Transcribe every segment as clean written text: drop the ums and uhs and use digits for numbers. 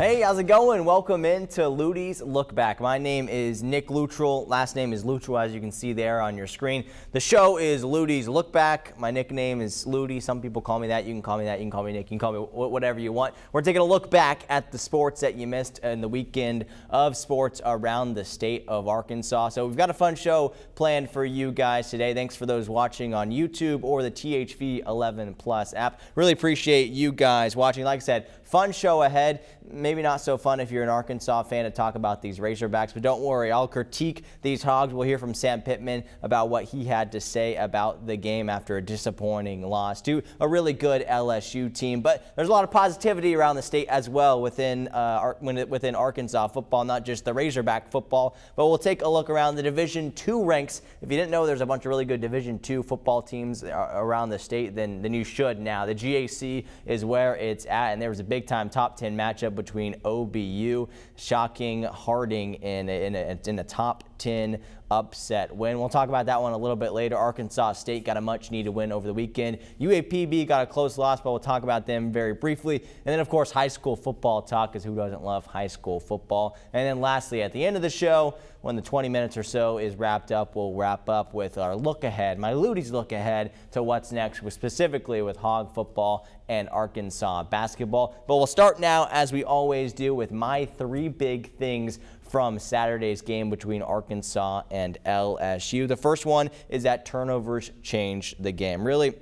Hey, how's it going? Welcome into Lutties-lookback. My name is Nick Luttrell. Last name is Luttrell, as you can see there on your screen. The show is Lutties-lookback. My nickname is Luttie. Some people call me that. You can call me that. You can call me Nick. You can call me whatever you want. We're taking a look back at the sports that you missed in the weekend of sports around the state of Arkansas. So we've got a fun show planned for you guys today. Thanks for those watching on YouTube or the THV 11 Plus app. Really appreciate you guys watching. Like I said, fun show ahead. Maybe not so fun if you're an Arkansas fan to talk about these Razorbacks, but don't worry, I'll critique these Hogs. We'll hear from Sam Pittman about what he had to say about the game after a disappointing loss to a really good LSU team. But there's a lot of positivity around the state as well within Arkansas football, not just the Razorback football, but we'll take a look around the Division II ranks. If you didn't know there's a bunch of really good Division II football teams around the state, then you should now. The GAC is where it's at, and there was a big-time top 10 matchup between OBU, shocking Harding in a top 10 upset win. We'll talk about that one a little bit later. Arkansas State got a much-needed win over the weekend. UAPB got a close loss, but we'll talk about them very briefly. And then, of course, high school football talk, because who doesn't love high school football? And then lastly, at the end of the show, when the 20 minutes or so is wrapped up, we'll wrap up with our look ahead, my Lutties look ahead to what's next, specifically with Hog football and Arkansas basketball. But we'll start now, as we always do, with my three big things from Saturday's game between Arkansas and LSU. The first one is that turnovers changed the game. Really,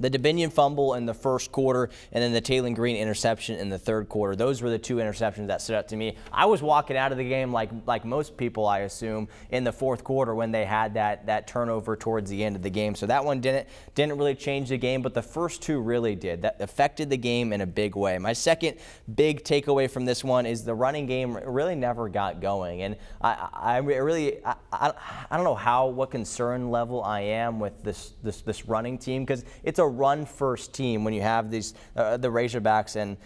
the Dominion fumble in the first quarter and then the Taylor Green interception in the third quarter. Those were the two interceptions that stood out to me. I was walking out of the game like most people, I assume, in the fourth quarter when they had that turnover towards the end of the game. So that one didn't really change the game, but the first two really did. That affected the game in a big way. My second big takeaway from this one is the running game really never got going. And I don't know what concern level I am with this running team, because it's a run-first team when you have these the Razorbacks, and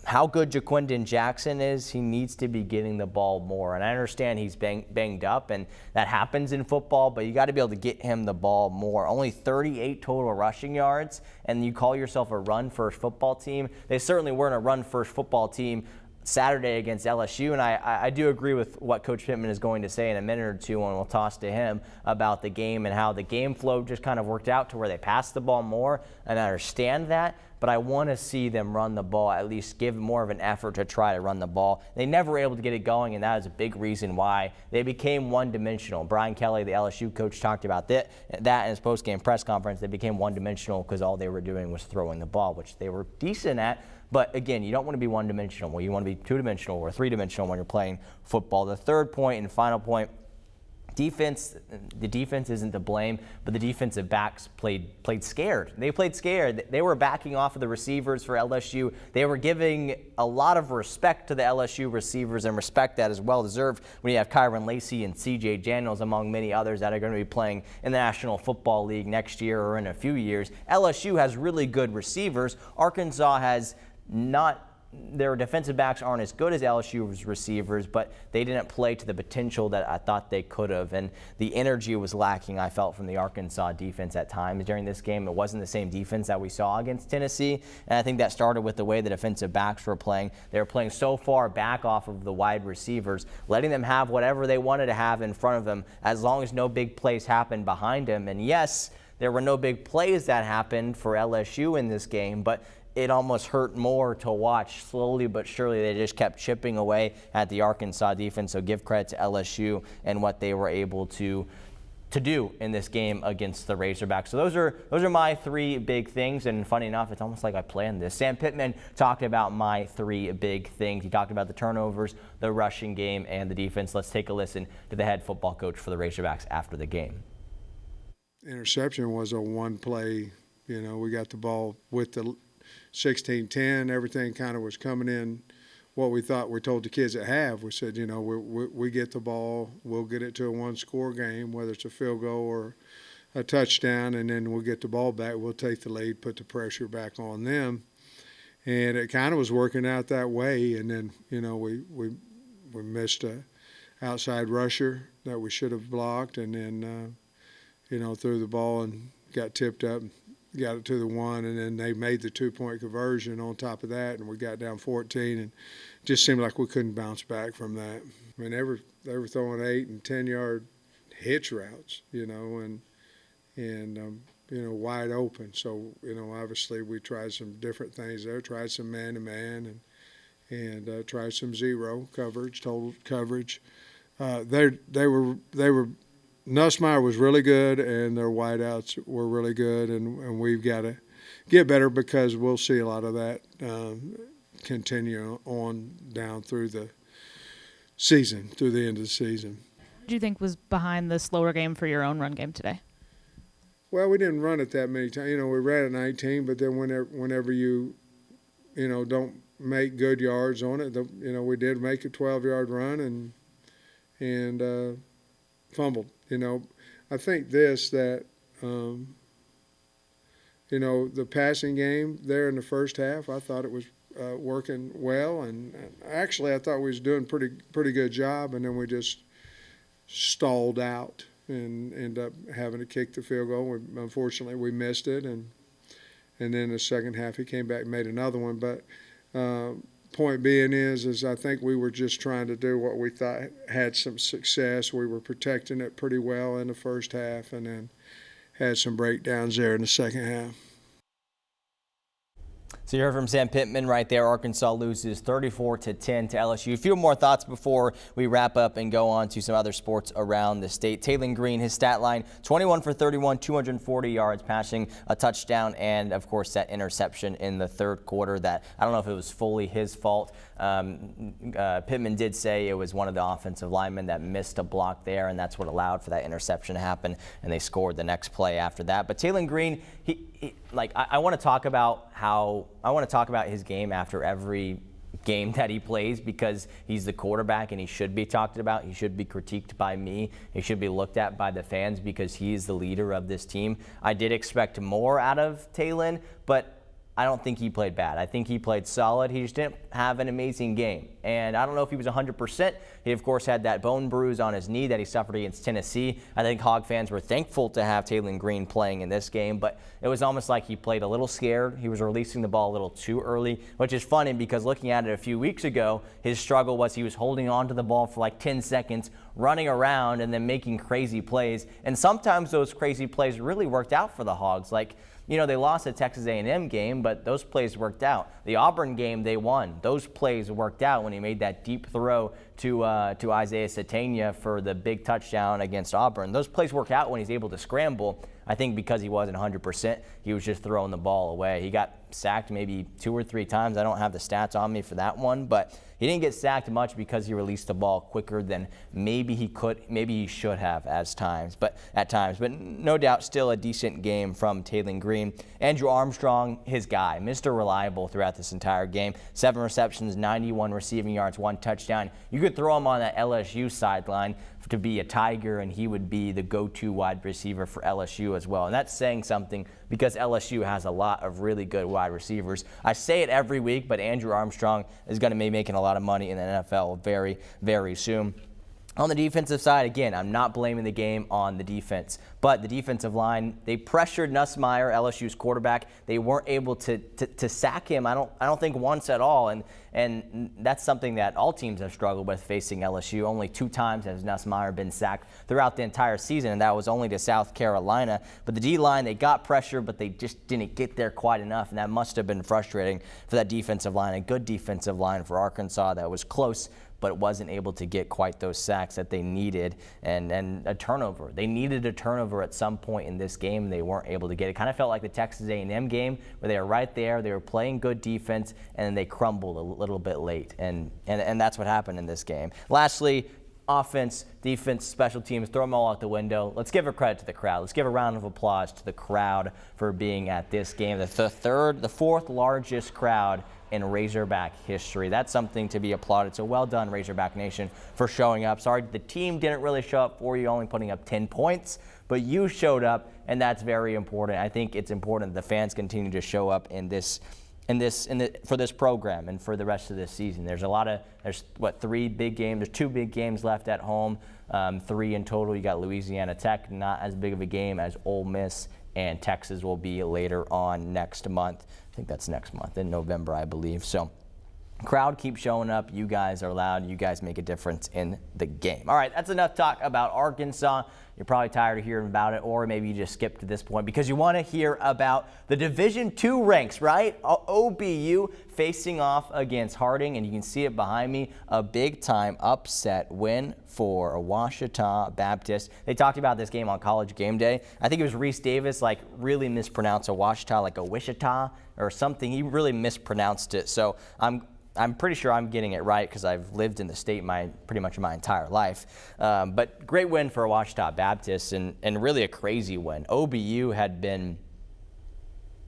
how good Jaquindon Jackson is, he needs to be getting the ball more. And I understand he's banged up, and that happens in football, but you got to be able to get him the ball more. Only 38 total rushing yards, and you call yourself a run-first football team. They certainly weren't a run-first football team Saturday against LSU, and I do agree with what Coach Pittman is going to say in a minute or two, and we'll toss to him about the game and how the game flow just kind of worked out to where they passed the ball more, and I understand that, but I want to see them run the ball, at least give more of an effort to try to run the ball. They never were able to get it going, and that is a big reason why they became one-dimensional. Brian Kelly, the LSU coach, talked about that in his post-game press conference. They became one-dimensional because all they were doing was throwing the ball, which they were decent at. But again, you don't want to be one-dimensional. Well, you want to be two-dimensional or three-dimensional when you're playing football. The third point and final point, defense. The defense isn't to blame, but the defensive backs played scared. They played scared. They were backing off of the receivers for LSU. They were giving a lot of respect to the LSU receivers, and respect that is well deserved when you have Kyron Lacey and C.J. Daniels, among many others that are going to be playing in the National Football League next year or in a few years. LSU has really good receivers. Arkansas has not. Their defensive backs aren't as good as LSU's receivers, but they didn't play to the potential that I thought they could have. And the energy was lacking, I felt, from the Arkansas defense at times during this game. It wasn't the same defense that we saw against Tennessee. And I think that started with the way the defensive backs were playing. They were playing so far back off of the wide receivers, letting them have whatever they wanted to have in front of them as long as no big plays happened behind them. And yes, there were no big plays that happened for LSU in this game, but it almost hurt more to watch. Slowly but surely, they just kept chipping away at the Arkansas defense. So give credit to LSU and what they were able to do in this game against the Razorbacks. So those are my three big things. And funny enough, it's almost like I planned this. Sam Pittman talked about my three big things. He talked about the turnovers, the rushing game, and the defense. Let's take a listen to the head football coach for the Razorbacks after the game. Interception was a one play. We got the ball with the 16-10, everything kind of was coming in what we thought. We told the kids at half, we said, we get the ball, we'll get it to a one-score game, whether it's a field goal or a touchdown, and then we'll get the ball back, we'll take the lead, put the pressure back on them. And it kind of was working out that way, and then, we missed a outside rusher that we should have blocked, and then, threw the ball and got tipped up got it to the 1, and then they made the 2-point conversion on top of that, and we got down 14, and just seemed like we couldn't bounce back from that. I mean, they were throwing 8 and 10-yard hitch routes, and wide open. So, obviously we tried some different things there, tried some man-to-man and tried some zero coverage, total coverage. They were Nussmeier was really good, and their wideouts were really good, and we've got to get better because we'll see a lot of that continue on down through the season, through the end of the season. What do you think was behind the slower game for your own run game today? Well, we didn't run it that many times. We ran it 19, but then whenever you don't make good yards on it, we did make a 12-yard run and fumbled. I think that the passing game there in the first half, I thought it was working well, and actually I thought we was doing pretty good job, and then we just stalled out and ended up having to kick the field goal. Unfortunately, we missed it, and then the second half he came back and made another one. But point being is I think we were just trying to do what we thought had some success. We were protecting it pretty well in the first half, and then had some breakdowns there in the second half. So you heard from Sam Pittman right there. Arkansas loses 34-10 to LSU. A few more thoughts before we wrap up and go on to some other sports around the state. Taylon Green, his stat line, 21 for 31, 240 yards passing, a touchdown, and of course that interception in the third quarter that I don't know if it was fully his fault. Pittman did say it was one of the offensive linemen that missed a block there, and that's what allowed for that interception to happen, and they scored the next play after that. But Taylon Green, I want to talk about his game after every game that he plays because he's the quarterback and he should be talked about. He should be critiqued by me. He should be looked at by the fans because he is the leader of this team. I did expect more out of Taylon, but I don't think he played bad. I think he played solid. He just didn't have an amazing game. And I don't know if he was 100%. He, of course, had that bone bruise on his knee that he suffered against Tennessee. I think Hog fans were thankful to have Taylon Green playing in this game, but it was almost like he played a little scared. He was releasing the ball a little too early, which is funny because looking at it a few weeks ago, his struggle was he was holding on to the ball for like 10 seconds, running around, and then making crazy plays. And sometimes those crazy plays really worked out for the Hogs. They lost the Texas A&M game, but those plays worked out. The Auburn game, they won. Those plays worked out when he made that deep throw to Isaiah Satania for the big touchdown against Auburn. Those plays work out when he's able to scramble. I think because he wasn't 100%, he was just throwing the ball away. He got sacked maybe 2 or 3 times. I don't have the stats on me for that one, but he didn't get sacked much because he released the ball quicker than maybe he should have at times. But no doubt still a decent game from Taylon Green. Andrew Armstrong, his guy, Mr. Reliable throughout this entire game. 7 receptions, 91 receiving yards, 1 touchdown. You could throw him on that LSU sideline to be a Tiger, and he would be the go-to wide receiver for LSU as well. And that's saying something because LSU has a lot of really good wide receivers. I say it every week, but Andrew Armstrong is going to be making a lot of money in the NFL very, very soon. On the defensive side, again, I'm not blaming the game on the defense, but the defensive line, they pressured Nussmeier, LSU's quarterback. They weren't able to sack him, I don't think once at all, and that's something that all teams have struggled with facing LSU. Only 2 times has Nussmeier been sacked throughout the entire season, and that was only to South Carolina. But the D-line, they got pressure, but they just didn't get there quite enough, and that must have been frustrating for that defensive line, a good defensive line for Arkansas that was close, but wasn't able to get quite those sacks that they needed, and a turnover. They needed a turnover at some point in this game. They weren't able to get it. Kind of felt like the Texas A&M game where they were right there. They were playing good defense, and then they crumbled a little bit late, and that's what happened in this game. Lastly, offense, defense, special teams, throw them all out the window. Let's give a credit to the crowd. Let's give a round of applause to the crowd for being at this game. The 4th largest crowd in Razorback history. That's something to be applauded. So well done, Razorback Nation, for showing up. Sorry, the team didn't really show up for you, only putting up 10 points, but you showed up, and that's very important. I think it's important that the fans continue to show up for this program and for the rest of this season. There's 3 big games. There's 2 big games left at home, 3 in total. You got Louisiana Tech, not as big of a game as Ole Miss and Texas will be later on next month. I think that's next month, in November, I believe. So crowd keeps showing up. You guys are loud. You guys make a difference in the game. All right, that's enough talk about Arkansas. You're probably tired of hearing about it, or maybe you just skipped to this point because you want to hear about the Division II ranks, right? OBU facing off against Harding, and you can see it behind me, a big-time upset win for Ouachita Baptist. They talked about this game on College Game Day. I think it was Reese Davis, really mispronounced Ouachita, like a Wichita or something. He really mispronounced it, so I'm pretty sure I'm getting it right because I've lived in the state pretty much my entire life. But great win for Ouachita Baptist and really a crazy win. OBU had been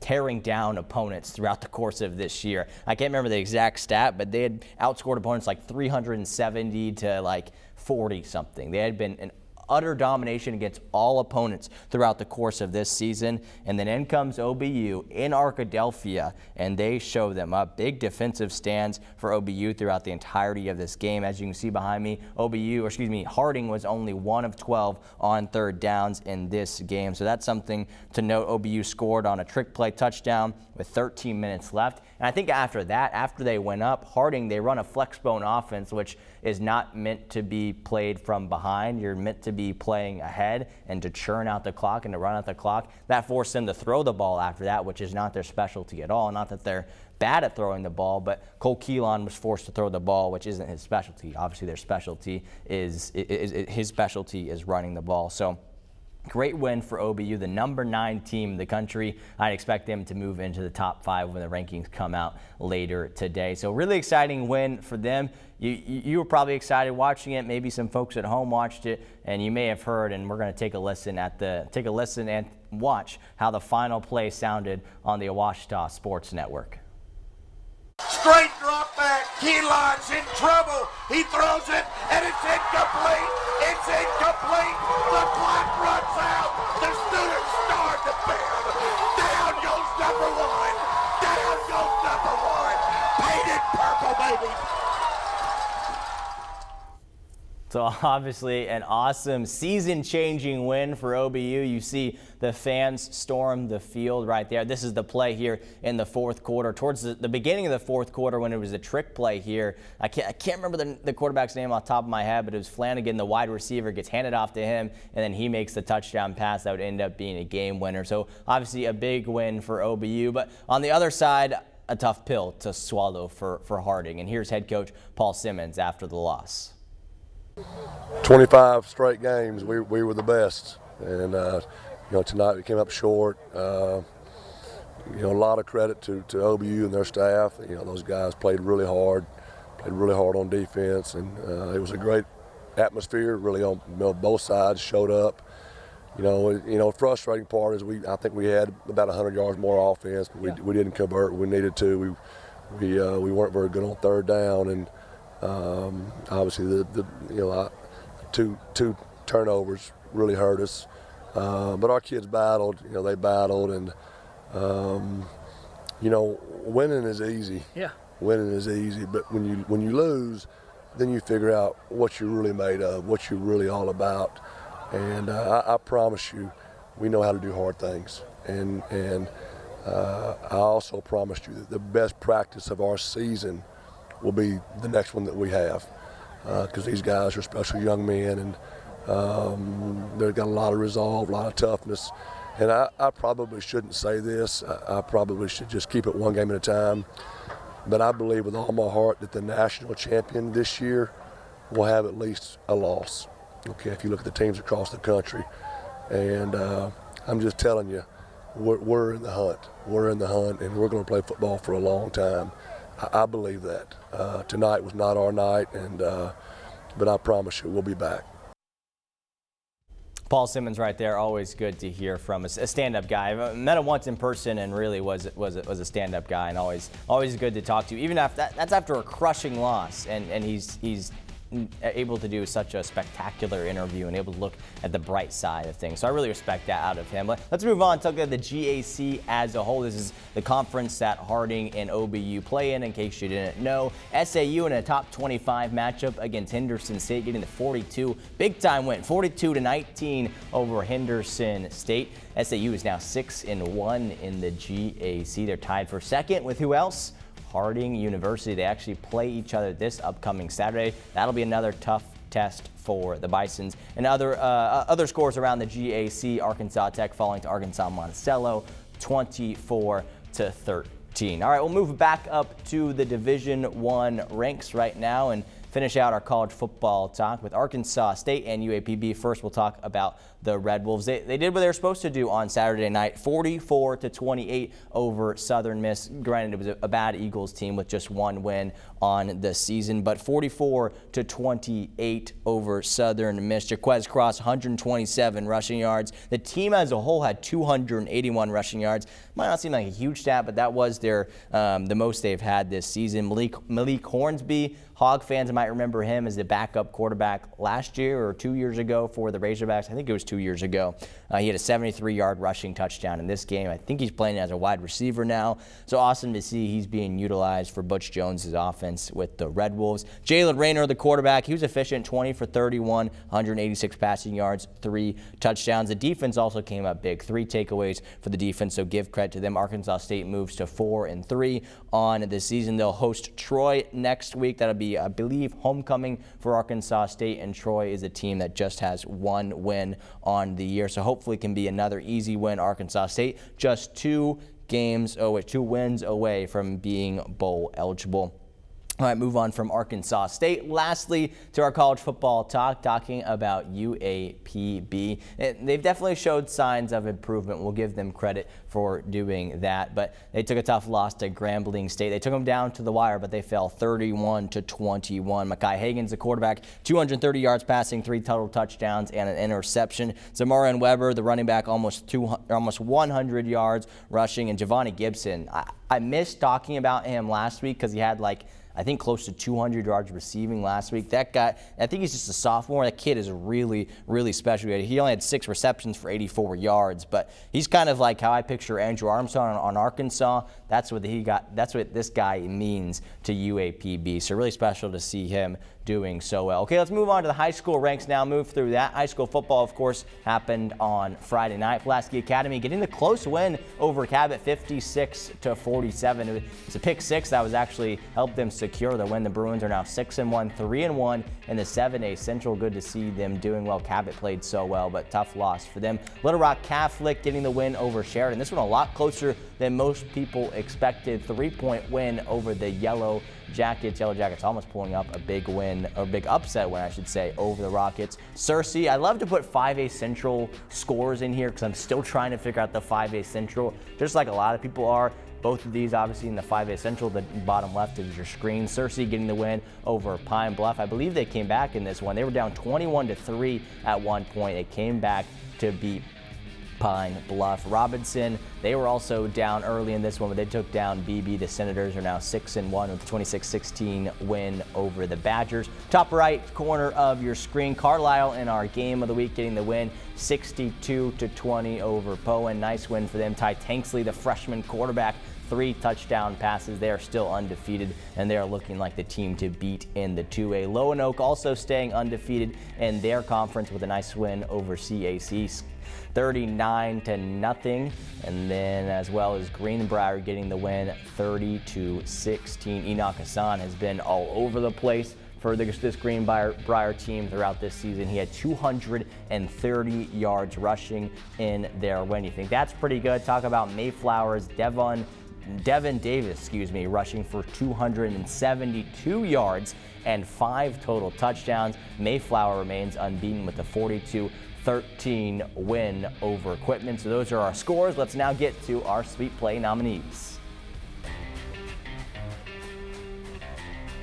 tearing down opponents throughout the course of this year. I can't remember the exact stat, but they had outscored opponents 370 to 40 something. They had been an utter domination against all opponents throughout the course of this season. And then in comes OBU in Arkadelphia, and they show them up. Big defensive stands for OBU throughout the entirety of this game. As you can see behind me, Harding was only 1 of 12 on third downs in this game. So that's something to note. OBU scored on a trick play touchdown with 13 minutes left. And I think after that, after they went up, Harding, they run a flexbone offense, which is not meant to be played from behind. You're meant to be playing ahead and to churn out the clock and to run out the clock. That forced them to throw the ball after that, which is not their specialty at all. Not that they're bad at throwing the ball, but Cole Keelan was forced to throw the ball, which isn't his specialty. Obviously, their specialty his specialty is running the ball. So great win for OBU, the number 9 team in the country. I'd expect them to move into the top 5 when the rankings come out later today. So really exciting win for them. You were probably excited watching it. Maybe some folks at home watched it, and you may have heard. And we're going to take a listen and watch how the final play sounded on the Ouachita Sports Network. Straight drop back. Keelan's in trouble. He throws it, and it's incomplete. It's incomplete. The clock runs out. The students start to build. Down goes number 1. Down goes number 1. Painted purple, baby. So obviously an awesome season-changing win for OBU. You see the fans storm the field right there. This is the play here in the fourth quarter. Towards the beginning of the fourth quarter when it was a trick play here. I can't remember the quarterback's name off the top of my head, but it was Flanagan, the wide receiver, gets handed off to him, and then he makes the touchdown pass that would end up being a game winner. So obviously a big win for OBU. But on the other side, a tough pill to swallow for Harding. And here's head coach Paul Simmons after the loss. 25 straight games, we were the best, and tonight we came up short. A lot of credit to OBU and their staff. Those guys played really hard on defense, and it was a great atmosphere. Really on both sides showed up. Frustrating part is I think we had about 100 yards more offense, but we didn't convert. We needed to. We weren't very good on third down, and obviously the two turnovers really hurt us, but our kids battled. They battled, and winning is easy. Yeah, winning is easy, but when you lose, then you figure out what you're really made of, what you're really all about. And I promise you, we know how to do hard things. And I also promised you that the best practice of our season will be the next one that we have, because these guys are special young men, and they've got a lot of resolve, a lot of toughness. And I probably shouldn't say this. I probably should just keep it one game at a time. But I believe with all my heart that the national champion this year will have at least a loss. Okay, if you look at the teams across the country. And I'm just telling you, we're in the hunt. We're in the hunt, and we're going to play football for a long time. I believe that. Tonight was not our night, but I promise you we'll be back. Paul Simmons right there, always good to hear from a stand-up guy. I met him once in person and really was a stand-up guy, and always good to talk to. Even after that's after a crushing loss, and he's able to do such a spectacular interview and able to look at the bright side of things. So I really respect that out of him. But let's move on to look at the GAC as a whole. This is the conference that Harding and OBU play in case you didn't know. SAU in a top 25 matchup against Henderson State, getting the 42 big time win, 42-19 over Henderson State. SAU is now 6-1 in the GAC. They're tied for second with who else? Harding University. They actually play each other this upcoming Saturday. That'll be another tough test for the Bisons. And other scores around the GAC, Arkansas Tech falling to Arkansas Monticello 24-13. All right, we'll move back up to the Division I ranks right now and finish out our college football talk with Arkansas State and UAPB. First, we'll talk about the Red Wolves. They did what they were supposed to do on Saturday night, 44-28 over Southern Miss. Granted, it was a bad Eagles team with just one win on the season, but 44-28 over Southern Miss. Jaquez Cross, 127 rushing yards. The team as a whole had 281 rushing yards. Might not seem like a huge stat, but that was their the most they've had this season. Malik Hornsby, Hog fans might remember him as the backup quarterback last year or 2 years ago for the Razorbacks. I think it was 2 years ago. He had a 73-yard rushing touchdown in this game. I think he's playing as a wide receiver now. So awesome to see he's being utilized for Butch Jones' offense with the Red Wolves. Jalen Rayner, the quarterback, he was efficient, 20 for 31, 186 passing yards, 3 touchdowns. The defense also came up big, 3 takeaways for the defense, so give credit to them. Arkansas State moves to 4-3 on the season. They'll host Troy next week. That'll be, I believe, homecoming for Arkansas State, and Troy is a team that just has 1 win on the year, so hopefully it can be another easy win. Arkansas State just 2 wins away from being bowl eligible. All right, move on from Arkansas State. Lastly, to our college football talk, talking about UAPB. They've definitely showed signs of improvement. We'll give them credit for doing that. But they took a tough loss to Grambling State. They took them down to the wire, but they fell 31-21. Mekhi Hagan's the quarterback, 230 yards passing, 3 total touchdowns, and an interception. Zamarian Weber, the running back, almost 100 yards rushing. And Giovanni Gibson, I missed talking about him last week because he had I think close to 200 yards receiving last week. That guy, I think he's just a sophomore. That kid is really, really special. He only had 6 receptions for 84 yards, but he's kind of like how I picture Andrew Armstrong on Arkansas. That's what he got. That's what this guy means to UAPB. So really special to see him doing so well. Okay, let's move on to the high school ranks now. Move through that. High school football, of course, happened on Friday night. Pulaski Academy getting the close win over Cabot, 56-47. It's a pick 6 that was actually helped them secure the win. The Bruins are now 6-1, 3-1 in the 7A Central. Good to see them doing well. Cabot played so well, but tough loss for them. Little Rock Catholic getting the win over Sheridan. This one a lot closer than most people expected. 3-point win over the Yellow Jackets. Yellow Jackets almost pulling up a big win, or big upset win, I should say, over the Rockets. Searcy, I love to put 5A Central scores in here because I'm still trying to figure out the 5A Central, just like a lot of people are. Both of these obviously in the 5A Central, the bottom left is your screen. Searcy getting the win over Pine Bluff. I believe they came back in this one. They were down 21-3 at one point. They came back to beat Pine Bluff. Robinson, they were also down early in this one, but they took down BB. The Senators are now 6-1 with a 26-16 win over the Badgers. Top right corner of your screen, Carlisle in our game of the week getting the win, 62-20 over Poen. Nice win for them. Ty Tanksley, the freshman quarterback, 3 touchdown passes. They are still undefeated, and they are looking like the team to beat in the 2A. Lonoke also staying undefeated in their conference with a nice win over CAC, 39-0, and then as well as Greenbrier getting the win, 30-16. Enoch Hassan has been all over the place for this Greenbrier team throughout this season. He had 230 yards rushing in their win. You think that's pretty good? Talk about Mayflower's Devin Davis, rushing for 272 yards and 5 total touchdowns. Mayflower remains unbeaten with a 42-13 win over Equipment. So those are our scores. Let's now get to our Sweet Play nominees.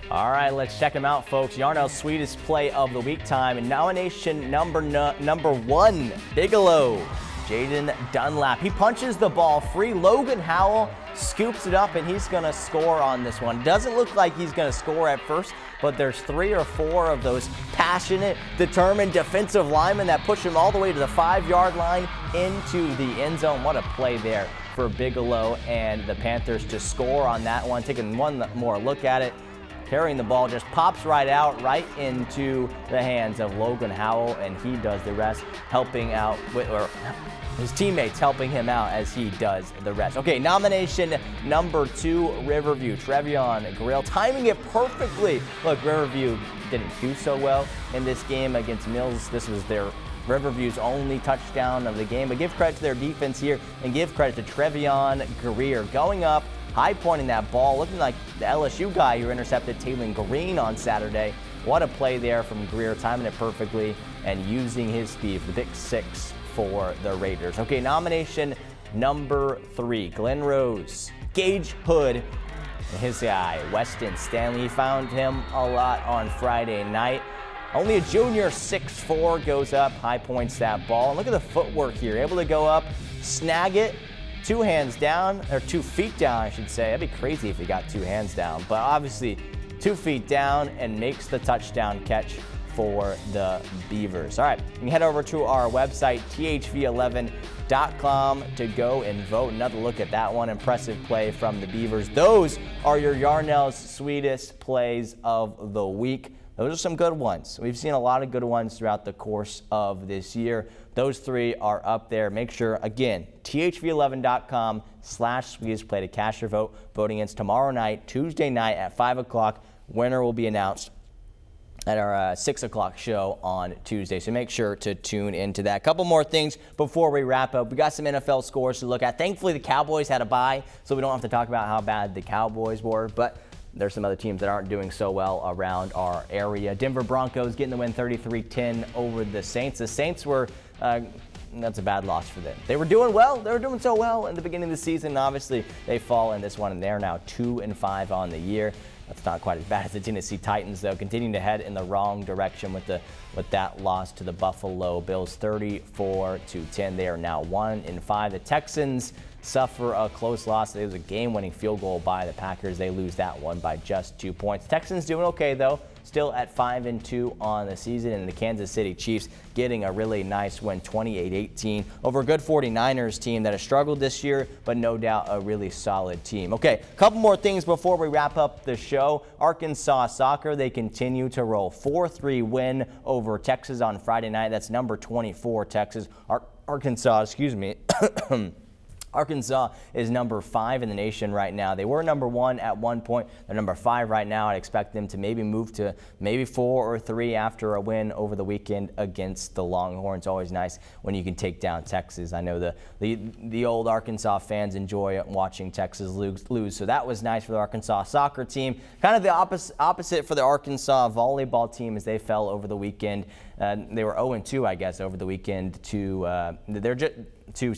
All right, let's check them out, folks. Yarnell's Sweetest Play of the Week time. And nomination number 1, Bigelow. Jaden Dunlap. He punches the ball free. Logan Howell scoops it up, and he's going to score on this one. Doesn't look like he's going to score at first, but there's 3 or 4 of those passionate, determined defensive linemen that push him all the way to the 5-yard line into the end zone. What a play there for Bigelow and the Panthers to score on that one. Taking one more look at it. Carrying the ball, just pops right out, right into the hands of Logan Howell, and he does the rest, helping out with, or his teammates helping him out as he does the rest. Okay, nomination number 2, Riverview. Trevion Grill timing it perfectly. Look, Riverview didn't do so well in this game against Mills. This was their Riverview's only touchdown of the game, but give credit to their defense here and give credit to Trevion Greer going up, high pointing that ball, looking like the LSU guy who intercepted Taylor Green on Saturday. What a play there from Greer, timing it perfectly and using his speed for the pick 6 for the Raiders. Okay, nomination number 3, Glenn Rose, Gage Hood, and his guy, Weston Stanley. Found him a lot on Friday night. Only a junior, 6'4", goes up, high points that ball. And look at the footwork here, able to go up, snag it, 2 hands down, or 2 feet down, I should say. That'd be crazy if he got 2 hands down, but obviously 2 feet down and makes the touchdown catch for the Beavers. All right, you can head over to our website, thv11.com, to go and vote. Another look at that one. Impressive play from the Beavers. Those are your Yarnell's sweetest plays of the week. Those are some good ones. We've seen a lot of good ones throughout the course of this year. Those 3 are up there. Make sure, again, thv11.com/sweetest play to cast your vote. Voting ends tomorrow night, Tuesday night at 5 o'clock. Winner will be announced at our 6 o'clock show on Tuesday. So make sure to tune into that. A couple more things before we wrap up. We got some NFL scores to look at. Thankfully, the Cowboys had a bye, so we don't have to talk about how bad the Cowboys were, but there's some other teams that aren't doing so well around our area. Denver Broncos getting the win 33-10 over the Saints. The Saints were, that's a bad loss for them. They were doing well. They were doing so well in the beginning of the season. Obviously, they fall in this one, and they're now 2-5 on the year. That's not quite as bad as the Tennessee Titans, though, continuing to head in the wrong direction with that loss to the Buffalo Bills, 34-10. They are now 1-5. The Texans suffer a close loss. It was a game-winning field goal by the Packers. They lose that one by just 2 points. Texans doing okay, though, still at 5-2 on the season, and the Kansas City Chiefs getting a really nice win, 28-18, over a good 49ers team that has struggled this year, but no doubt a really solid team. Okay, a couple more things before we wrap up the show. Arkansas soccer, they continue to roll. 4-3 win over Texas on Friday night. That's number 24, Texas. Arkansas, excuse me. Arkansas is number 5 in the nation right now. They were number 1 at one point. They're number 5 right now. I'd expect them to maybe move to maybe 4 or 3 after a win over the weekend against the Longhorns. Always nice when you can take down Texas. I know the old Arkansas fans enjoy watching Texas lose, so that was nice for the Arkansas soccer team. Kind of the opposite for the Arkansas volleyball team as they fell over the weekend. They were 0-2, I guess, over the weekend to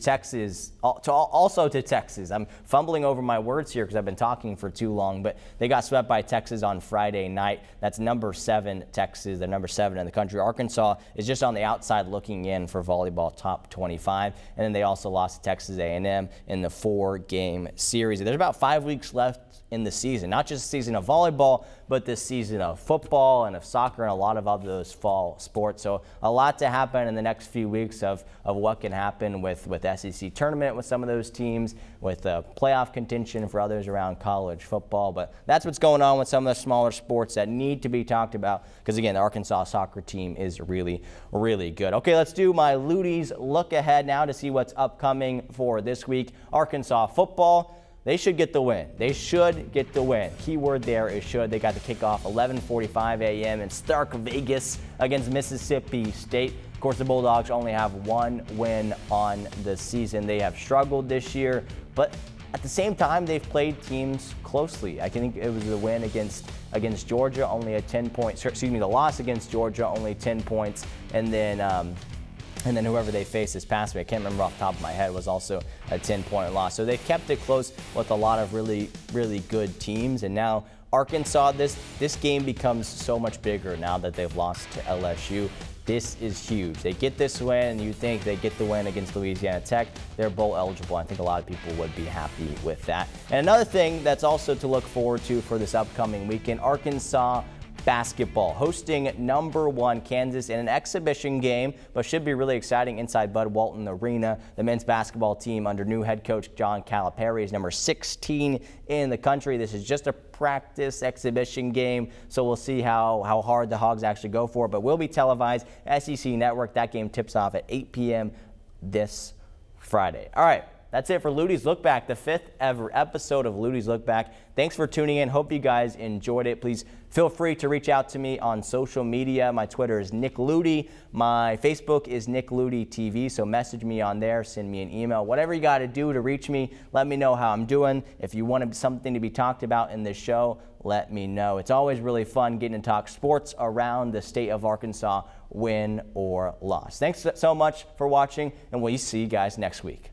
Texas, also to Texas. I'm fumbling over my words here because I've been talking for too long, but they got swept by Texas on Friday night. That's number 7, Texas. They're number 7 in the country. Arkansas is just on the outside looking in for volleyball top 25, and then they also lost to Texas A&M in the 4-game series. There's about 5 weeks left in the season, not just the season of volleyball, but this season of football and of soccer and a lot of other those fall sports. So a lot to happen in the next few weeks of what can happen with SEC tournament with some of those teams, with playoff contention for others around college football. But that's what's going on with some of the smaller sports that need to be talked about because, again, the Arkansas soccer team is really, really good. Okay, let's do my Lutties look ahead now to see what's upcoming for this week. Arkansas football. They should get the win. They should get the win. Keyword there is should. They got the kickoff 11:45 a.m. in Stark Vegas against Mississippi State. Of course, the Bulldogs only have 1 win on the season. They have struggled this year, but at the same time, they've played teams closely. I think it was the win against Georgia, only a 10-point. Excuse me, the loss against Georgia, only 10 points, and then whoever they faced this past week, I can't remember off the top of my head, was also a 10-point loss. So they kept it close with a lot of really, really good teams. And now Arkansas, this game becomes so much bigger now that they've lost to LSU. This is huge. They get this win, and you think they get the win against Louisiana Tech, they're bowl eligible. I think a lot of people would be happy with that. And another thing that's also to look forward to for this upcoming weekend, Arkansas basketball hosting #1 Kansas in an exhibition game, but should be really exciting inside Bud Walton Arena. The men's basketball team under new head coach John Calipari is number 16 in the country. This is just a practice exhibition game, so we'll see how hard the Hogs actually go for it, but will be televised. SEC Network. That game tips off at 8 p.m. this Friday. All right. That's it for Luttie's Look Back, the 5th ever episode of Luttie's Look Back. Thanks for tuning in. Hope you guys enjoyed it. Please feel free to reach out to me on social media. My Twitter is Nick Luttie. My Facebook is Nick Luttie TV. So message me on there, send me an email, whatever you got to do to reach me. Let me know how I'm doing. If you want something to be talked about in this show, let me know. It's always really fun getting to talk sports around the state of Arkansas, win or loss. Thanks so much for watching, and we'll see you guys next week.